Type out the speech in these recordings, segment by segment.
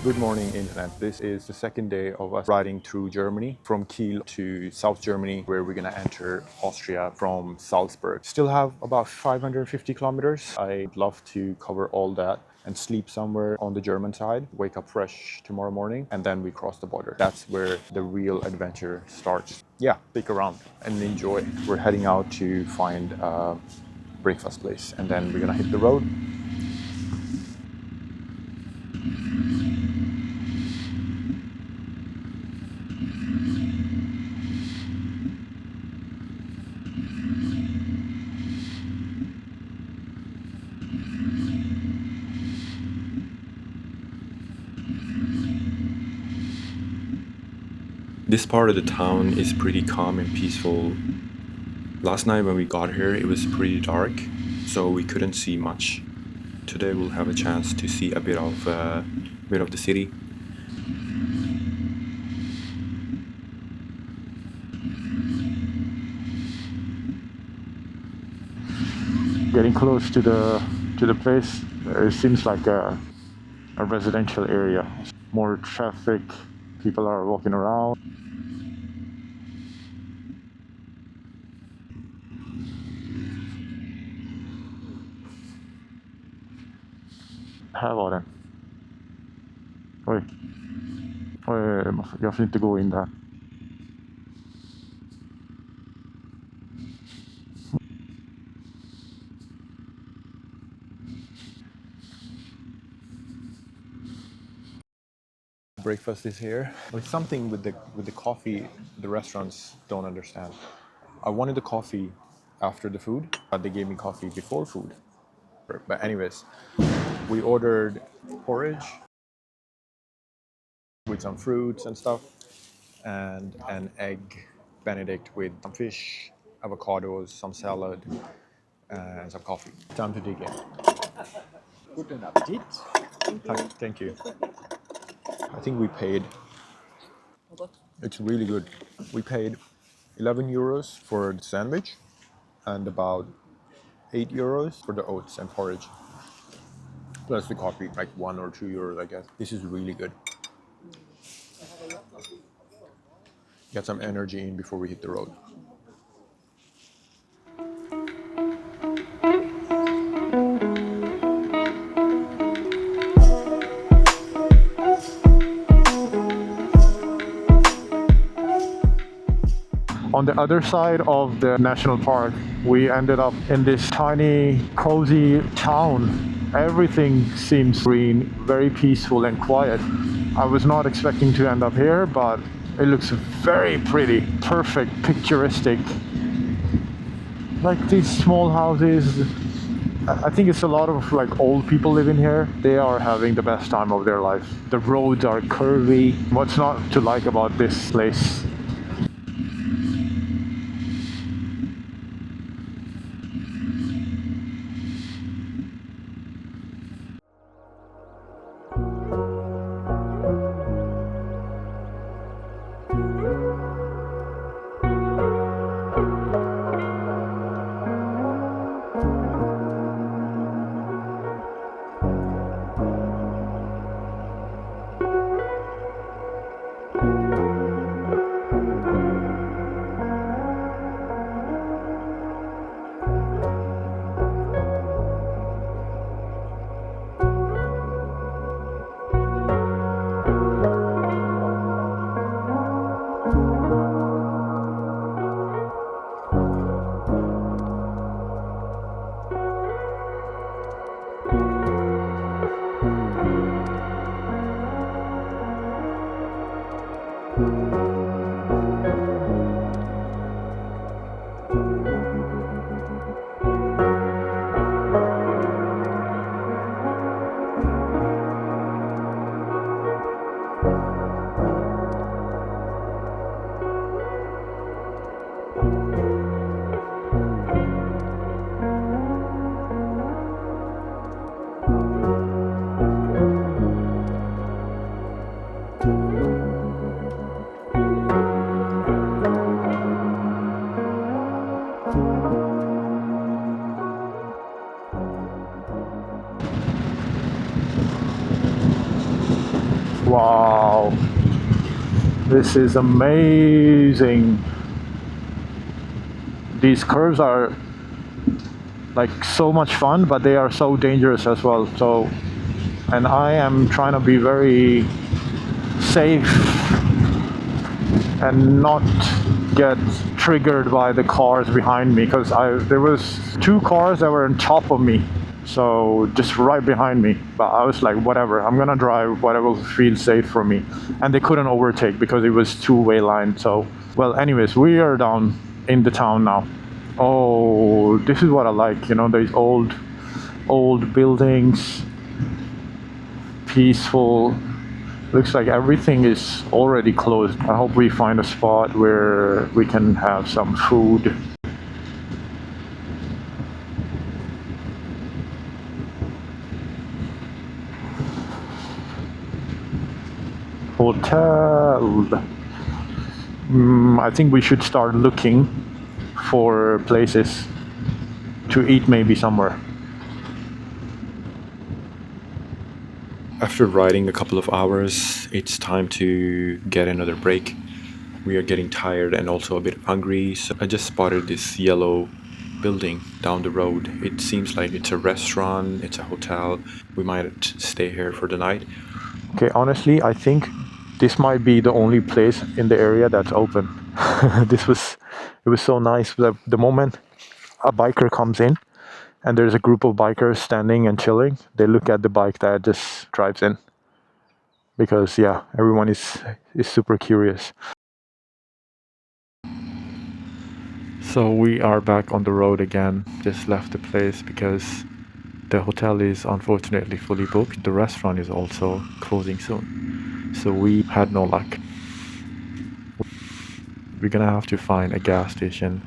Good morning, Internet. This is the second day of us riding through Germany from Kiel to South Germany, where we're gonna enter Austria from Salzburg. Still have about 550 kilometers. I'd love to cover all that and sleep somewhere on the German side, wake up fresh tomorrow morning, and then we cross the border. That's where the real adventure starts. Yeah, stick around and enjoy. We're heading out to find a breakfast place, and then we're gonna hit the road. This part of the town is pretty calm and peaceful. Last night when we got here it was pretty dark, so we couldn't see much. Today we'll have a chance to see a bit of the city. Getting close to the place, it seems like a residential area. More traffic, people are walking around. Här var den. Oj. Oj, jag får inte gå in där. Breakfast is here. It's something with the coffee the restaurants don't understand. I wanted the coffee after the food, but they gave me coffee before food. But anyways, we ordered porridge with some fruits and stuff, and an egg Benedict with some fish, avocados, some salad, and some coffee. Time to dig in. Guten Appetit. Thank you. I think we paid. It's really good. We paid 11 euros for the sandwich and about 8 euros for the oats and porridge. Plus the coffee, like 1 or 2 euros, I guess. This is really good. Get some energy in before we hit the road. On the other side of the national park, we ended up in this tiny, cozy town. Everything seems green, very peaceful and quiet. I was not expecting to end up here, but it looks very pretty, perfect, picturistic. Like these small houses. I think it's a lot of like old people living here. They are having the best time of their life. The roads are curvy. What's not to like about this place? This is amazing. These curves are like so much fun, but they are so dangerous as well. So, and I am trying to be very safe and not get triggered by the cars behind me, because there was two cars that were on top of me, so just right behind me. But I was like, whatever, I'm gonna drive whatever feels safe for me. And they couldn't overtake because it was two-way line. So, well, anyways, we are down in the town now. Oh, this is what I like, you know, these old buildings, peaceful. Looks like everything is already closed. I hope we find a spot where we can have some food. Hotel. I think we should start looking for places to eat maybe somewhere. After riding a couple of hours, it's time to get another break. We are getting tired and also a bit hungry, so I just spotted this yellow building down the road. It seems like it's a restaurant, it's a hotel. We might stay here for the night. Okay, honestly, I think this might be the only place in the area that's open. It was so nice that the moment a biker comes in and there's a group of bikers standing and chilling, they look at the bike that just drives in. Because yeah, everyone is super curious. So we are back on the road again. Just left the place because the hotel is unfortunately fully booked. The restaurant is also closing soon. So we had no luck. We're gonna have to find a gas station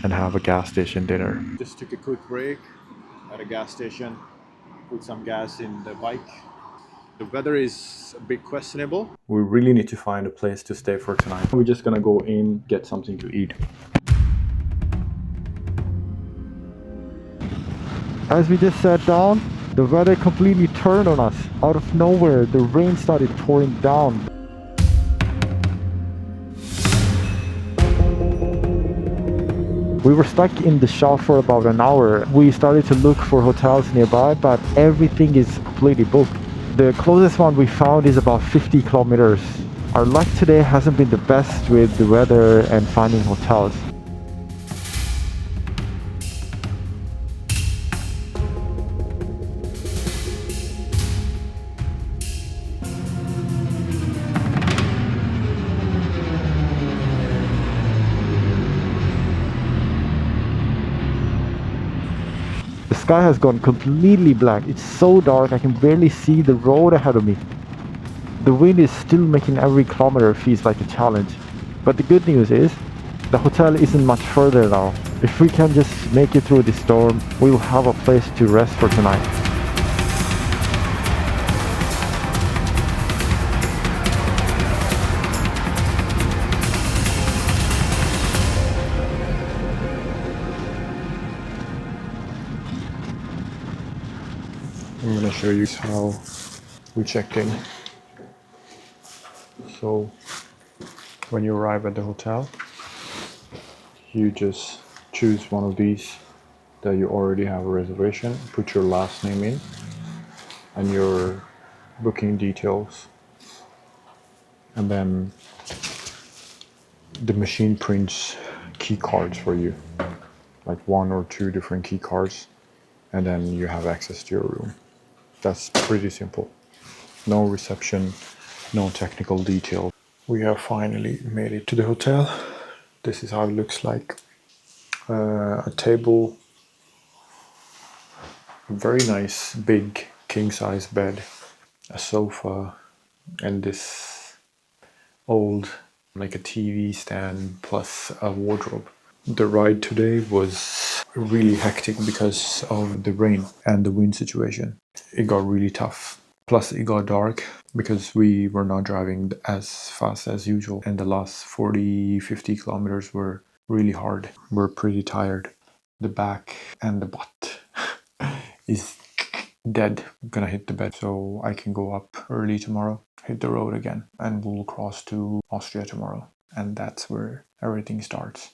and have a gas station dinner. Just took a quick break at a gas station, put some gas in the bike. The weather is a bit questionable. We really need to find a place to stay for tonight. We're just gonna go in, get something to eat. As we just sat down, the weather completely turned on us. Out of nowhere, the rain started pouring down. We were stuck in the shop for about an hour. We started to look for hotels nearby, but everything is completely booked. The closest one we found is about 50 kilometers. Our luck today hasn't been the best with the weather and finding hotels. The sky has gone completely black. It's so dark I can barely see the road ahead of me. The wind is still making every kilometer feels like a challenge. But the good news is, the hotel isn't much further now. If we can just make it through this storm, we'll have a place to rest for tonight. I'm gonna show you how we checked in. So when you arrive at the hotel, you just choose one of these that you already have a reservation, put your last name in and your booking details, and then the machine prints key cards for you, like 1 or 2 different key cards, and then you have access to your room. That's pretty simple. No reception, no technical detail. We have finally made it to the hotel. This is how it looks like. A table, a very nice big king-size bed, a sofa, and this old like a TV stand plus a wardrobe. The ride today was really hectic because of the rain and the wind situation. It got really tough. Plus it got dark because we were not driving as fast as usual, and the last 40-50 kilometers were really hard. We're pretty tired. The back and the butt is dead. I'm gonna hit the bed so I can go up early tomorrow. hit the road again, and we'll cross to Austria tomorrow. And that's where everything starts.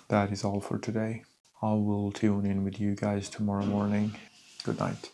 That is all for today. I will tune in with you guys tomorrow morning. Good night.